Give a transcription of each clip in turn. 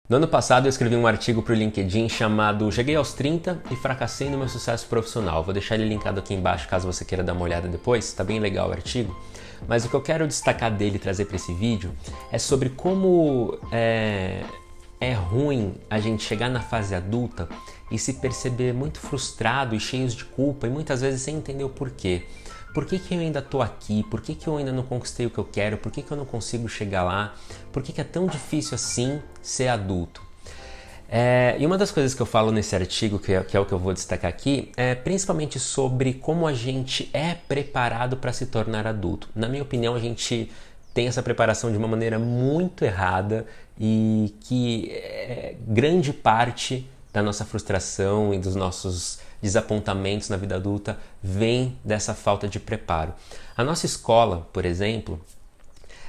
No ano passado eu escrevi um artigo para o LinkedIn chamado Cheguei aos 30 e fracassei no meu sucesso profissional. Vou deixar ele linkado aqui embaixo caso você queira dar uma olhada depois, tá bem legal o artigo. Mas o que eu quero destacar dele e trazer para esse vídeo é sobre como é ruim a gente chegar na fase adulta e se perceber muito frustrado e cheio de culpa e muitas vezes sem entender o porquê. Por que eu ainda estou aqui? Por que eu ainda não conquistei o que eu quero? Por que eu não consigo chegar lá? Por que é tão difícil assim ser adulto? E uma das coisas que eu falo nesse artigo, que é o que eu vou destacar aqui, é principalmente sobre como a gente é preparado para se tornar adulto. Na minha opinião, a gente tem essa preparação de uma maneira muito errada e que grande parte da nossa frustração e dos nossos desapontamentos na vida adulta vem dessa falta de preparo. A nossa escola, por exemplo,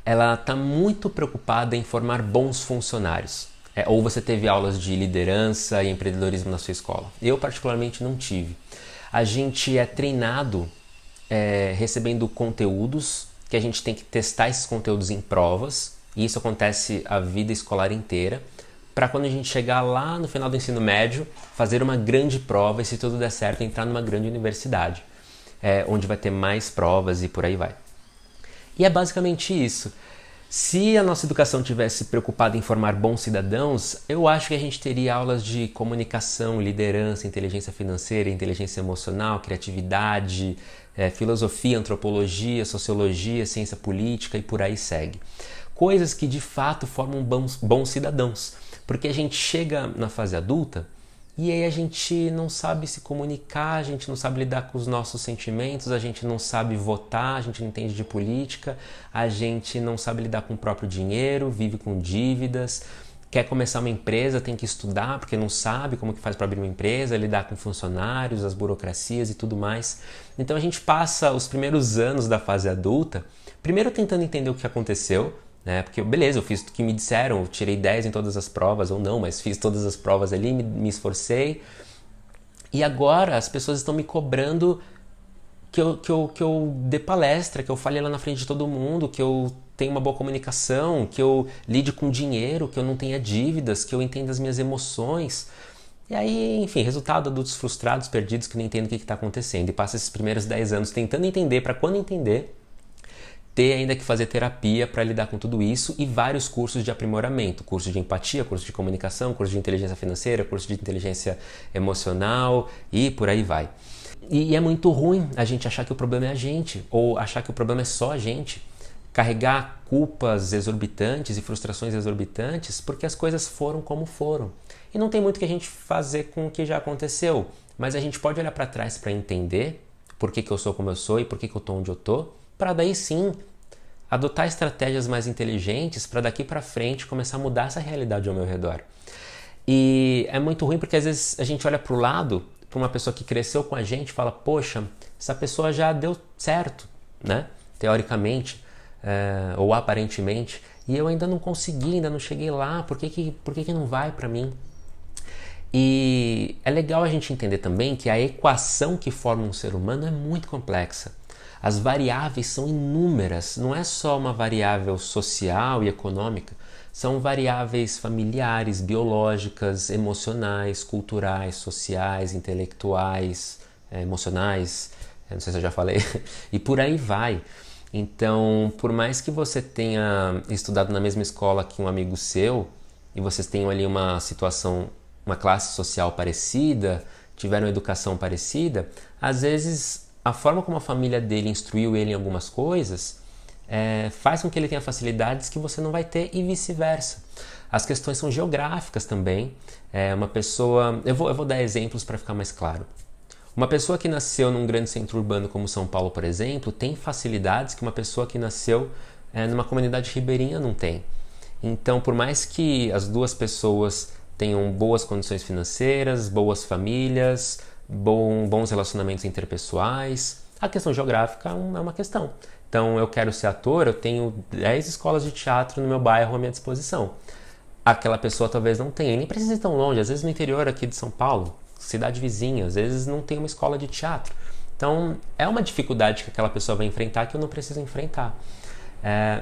ela está muito preocupada em formar bons funcionários. Ou você teve aulas de liderança e empreendedorismo na sua escola. Eu, particularmente, não tive. A gente é treinado recebendo conteúdos, que a gente tem que testar esses conteúdos em provas, e isso acontece a vida escolar inteira, para quando a gente chegar lá no final do ensino médio, fazer uma grande prova e, se tudo der certo, entrar numa grande universidade, onde vai ter mais provas e por aí vai. E é basicamente isso. Se a nossa educação tivesse preocupada em formar bons cidadãos, eu acho que a gente teria aulas de comunicação, liderança, inteligência financeira, inteligência emocional, criatividade, filosofia, antropologia, sociologia, ciência política e por aí segue. Coisas que de fato formam bons cidadãos. Porque a gente chega na fase adulta e aí a gente não sabe se comunicar, a gente não sabe lidar com os nossos sentimentos, a gente não sabe votar, a gente não entende de política, a gente não sabe lidar com o próprio dinheiro, vive com dívidas, quer começar uma empresa, tem que estudar porque não sabe como que faz para abrir uma empresa, lidar com funcionários, as burocracias e tudo mais. Então a gente passa os primeiros anos da fase adulta, primeiro tentando entender o que aconteceu, porque beleza, eu fiz o que me disseram, eu tirei 10 em todas as provas, ou não, mas fiz todas as provas ali, me esforcei. E agora as pessoas estão me cobrando que eu dê palestra, que eu fale lá na frente de todo mundo, que eu tenha uma boa comunicação, que eu lide com dinheiro, que eu não tenha dívidas, que eu entenda as minhas emoções. E aí, enfim, resultado, adultos frustrados, perdidos, que não entendem o que está acontecendo. E passa esses primeiros 10 anos tentando entender, para quando entender, ter ainda que fazer terapia para lidar com tudo isso e vários cursos de aprimoramento, curso de empatia, curso de comunicação, curso de inteligência financeira, curso de inteligência emocional e por aí vai. E é muito ruim a gente achar que o problema é a gente, ou achar que o problema é só a gente, carregar culpas exorbitantes e frustrações exorbitantes porque as coisas foram como foram. E não tem muito que a gente fazer com o que já aconteceu, mas a gente pode olhar para trás para entender por que eu sou como eu sou e por que eu estou onde eu estou, para daí sim adotar estratégias mais inteligentes para daqui para frente começar a mudar essa realidade ao meu redor. E é muito ruim porque às vezes a gente olha para o lado, para uma pessoa que cresceu com a gente e fala, poxa, essa pessoa já deu certo, né? Teoricamente, ou aparentemente, e eu ainda não consegui, ainda não cheguei lá, por que não vai para mim? E é legal a gente entender também que a equação que forma um ser humano é muito complexa. As variáveis são inúmeras, não é só uma variável social e econômica, são variáveis familiares, biológicas, emocionais, culturais, sociais, intelectuais, emocionais, não sei se eu já falei, e por aí vai. Então, por mais que você tenha estudado na mesma escola que um amigo seu, e vocês tenham ali uma situação, uma classe social parecida, tiveram educação parecida, às vezes a forma como a família dele instruiu ele em algumas coisas faz com que ele tenha facilidades que você não vai ter e vice-versa. As questões são geográficas também. Uma pessoa... Eu vou dar exemplos para ficar mais claro. Uma pessoa que nasceu num grande centro urbano como São Paulo, por exemplo, tem facilidades que uma pessoa que nasceu numa comunidade ribeirinha não tem. Então, por mais que as duas pessoas tenham boas condições financeiras, boas famílias, bons relacionamentos interpessoais, a questão geográfica é uma questão. Então, eu quero ser ator, eu tenho 10 escolas de teatro no meu bairro à minha disposição. Aquela pessoa talvez não tenha, nem precisa ir tão longe, às vezes no interior aqui de São Paulo, cidade vizinha, às vezes não tem uma escola de teatro. Então, é uma dificuldade que aquela pessoa vai enfrentar que eu não preciso enfrentar.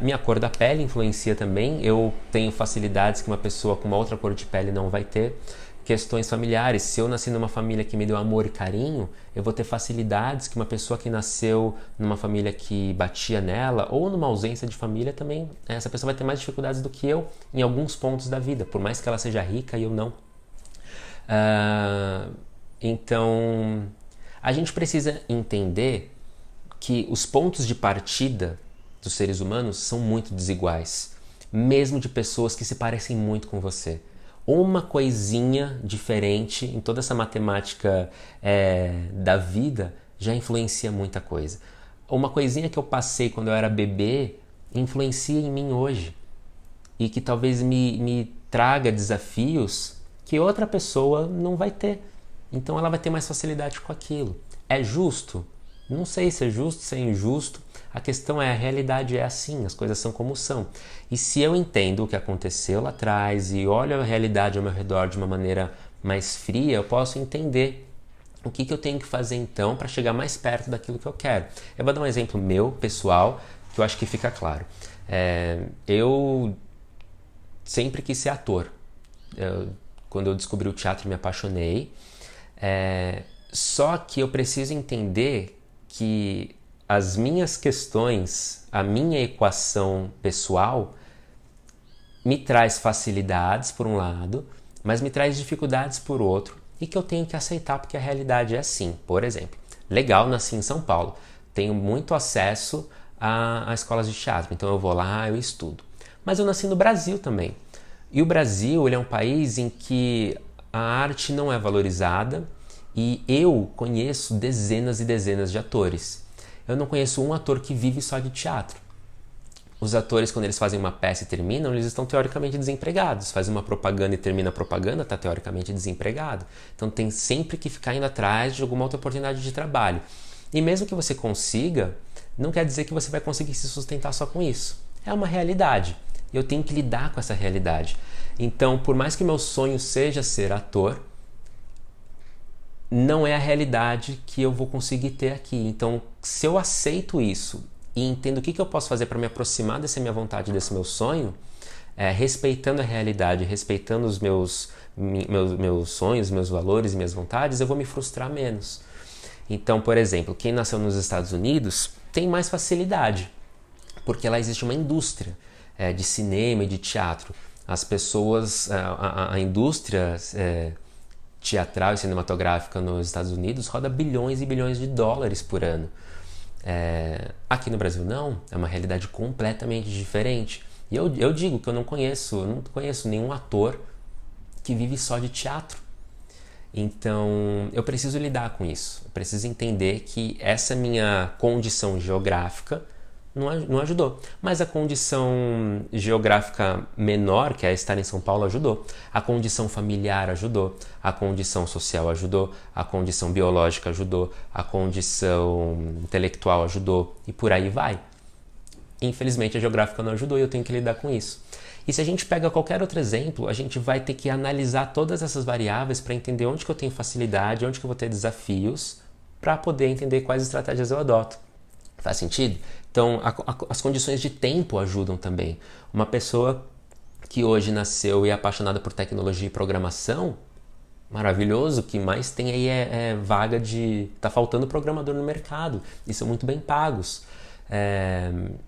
Minha cor da pele influencia também. Eu tenho facilidades que uma pessoa com uma outra cor de pele não vai ter. Questões familiares. Se eu nasci numa família que me deu amor e carinho, eu vou ter facilidades que uma pessoa que nasceu numa família que batia nela, ou numa ausência de família também, essa pessoa vai ter mais dificuldades do que eu em alguns pontos da vida, por mais que ela seja rica e eu não. Então, a gente precisa entender que os pontos de partida dos seres humanos são muito desiguais, mesmo de pessoas que se parecem muito com você. Uma coisinha diferente em toda essa matemática da vida já influencia muita coisa. Uma coisinha que eu passei quando eu era bebê influencia em mim hoje e que talvez me traga desafios que outra pessoa não vai ter. Então ela vai ter mais facilidade com aquilo. É justo? Não sei se é justo, se é injusto. A questão é, a realidade é assim, as coisas são como são. E se eu entendo o que aconteceu lá atrás e olho a realidade ao meu redor de uma maneira mais fria, eu posso entender o que eu tenho que fazer então para chegar mais perto daquilo que eu quero. Eu vou dar um exemplo meu, pessoal, que eu acho que fica claro. Eu sempre quis ser ator. Quando eu descobri o teatro, me apaixonei. Só que eu preciso entender que as minhas questões, a minha equação pessoal me traz facilidades por um lado, mas me traz dificuldades por outro e que eu tenho que aceitar porque a realidade é assim. Por exemplo, legal, nasci em São Paulo, tenho muito acesso a escolas de teatro, então eu vou lá, eu estudo. Mas eu nasci no Brasil também. E o Brasil, ele é um país em que a arte não é valorizada e eu conheço dezenas e dezenas de atores. Eu não conheço um ator que vive só de teatro. Os atores, quando eles fazem uma peça e terminam, eles estão teoricamente desempregados. Faz uma propaganda e termina a propaganda, está teoricamente desempregado. Então tem sempre que ficar indo atrás de alguma outra oportunidade de trabalho. E mesmo que você consiga, não quer dizer que você vai conseguir se sustentar só com isso. É uma realidade. E eu tenho que lidar com essa realidade. Então, por mais que meu sonho seja ser ator, não é a realidade que eu vou conseguir ter aqui. Então, se eu aceito isso e entendo o que eu posso fazer para me aproximar dessa minha vontade, desse meu sonho, respeitando a realidade, respeitando os meus sonhos, meus valores, minhas vontades, eu vou me frustrar menos. Então, por exemplo, quem nasceu nos Estados Unidos tem mais facilidade, porque lá existe uma indústria de cinema e de teatro. As pessoas, a indústria teatral e cinematográfica nos Estados Unidos roda bilhões e bilhões de dólares por ano. Aqui no Brasil não, é uma realidade completamente diferente. E eu digo que eu não conheço nenhum ator que vive só de teatro. Então eu preciso lidar com isso, eu preciso entender que essa minha condição geográfica não ajudou. Mas a condição geográfica menor, que é estar em São Paulo, ajudou. A condição familiar ajudou. A condição social ajudou. A condição biológica ajudou. A condição intelectual ajudou. E por aí vai. Infelizmente a geográfica não ajudou e eu tenho que lidar com isso. E se a gente pega qualquer outro exemplo, a gente vai ter que analisar todas essas variáveis para entender onde que eu tenho facilidade, onde que eu vou ter desafios, para poder entender quais estratégias eu adoto. Faz sentido? Então, as condições de tempo ajudam também. Uma pessoa que hoje nasceu e é apaixonada por tecnologia e programação, maravilhoso, o que mais tem aí é vaga de... Tá faltando programador no mercado e são muito bem pagos.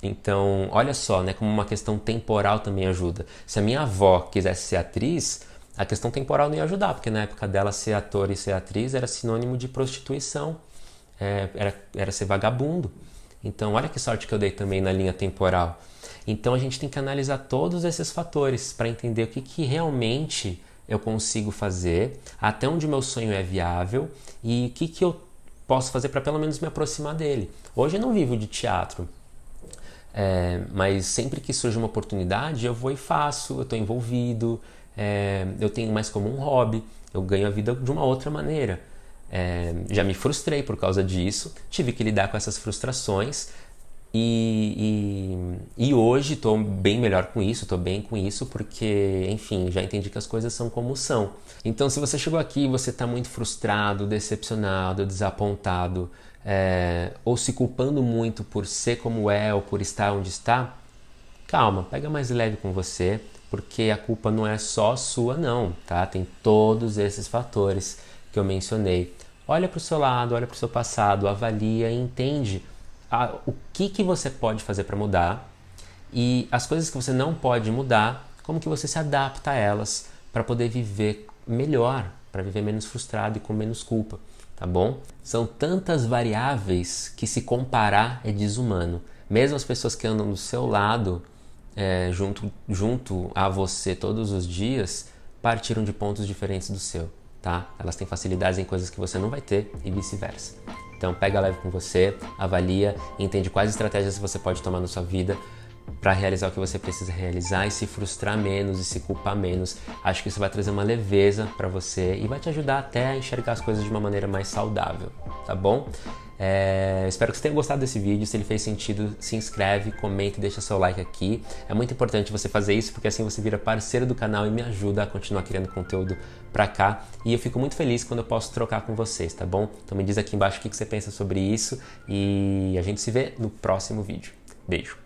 Então, olha só, né, como uma questão temporal também ajuda. Se a minha avó quisesse ser atriz, a questão temporal não ia ajudar, porque na época dela ser ator e ser atriz era sinônimo de prostituição, era ser vagabundo. Então, olha que sorte que eu dei também na linha temporal. Então, a gente tem que analisar todos esses fatores para entender o que realmente eu consigo fazer, até onde o meu sonho é viável e o que eu posso fazer para pelo menos me aproximar dele. Hoje eu não vivo de teatro, mas sempre que surge uma oportunidade eu vou e faço, eu estou envolvido, eu tenho mais como um hobby, eu ganho a vida de uma outra maneira. Já me frustrei por causa disso, tive que lidar com essas frustrações e hoje estou bem melhor com isso, estou bem com isso porque, enfim, já entendi que as coisas são como são. Então, se você chegou aqui e você está muito frustrado, decepcionado, desapontado, ou se culpando muito por ser como é ou por estar onde está, calma, pega mais leve com você, porque a culpa não é só sua não, tá? Tem todos esses fatores que eu mencionei. Olha para o seu lado, olha para o seu passado, avalia e entende o que você pode fazer para mudar e as coisas que você não pode mudar, como que você se adapta a elas para poder viver melhor, para viver menos frustrado e com menos culpa, tá bom? São tantas variáveis que se comparar é desumano. Mesmo as pessoas que andam do seu lado, junto a você todos os dias, partiram de pontos diferentes do seu, tá? Elas têm facilidades em coisas que você não vai ter e vice-versa. Então pega leve com você, avalia, entende quais estratégias você pode tomar na sua vida para realizar o que você precisa realizar e se frustrar menos e se culpar menos. Acho que isso vai trazer uma leveza para você e vai te ajudar até a enxergar as coisas de uma maneira mais saudável, tá bom? Espero que você tenha gostado desse vídeo. Se ele fez sentido, se inscreve, comenta e deixa seu like aqui. É muito importante você fazer isso porque assim você vira parceiro do canal e me ajuda a continuar criando conteúdo pra cá. E eu fico muito feliz quando eu posso trocar com vocês, tá bom? Então me diz aqui embaixo o que você pensa sobre isso e a gente se vê no próximo vídeo. Beijo!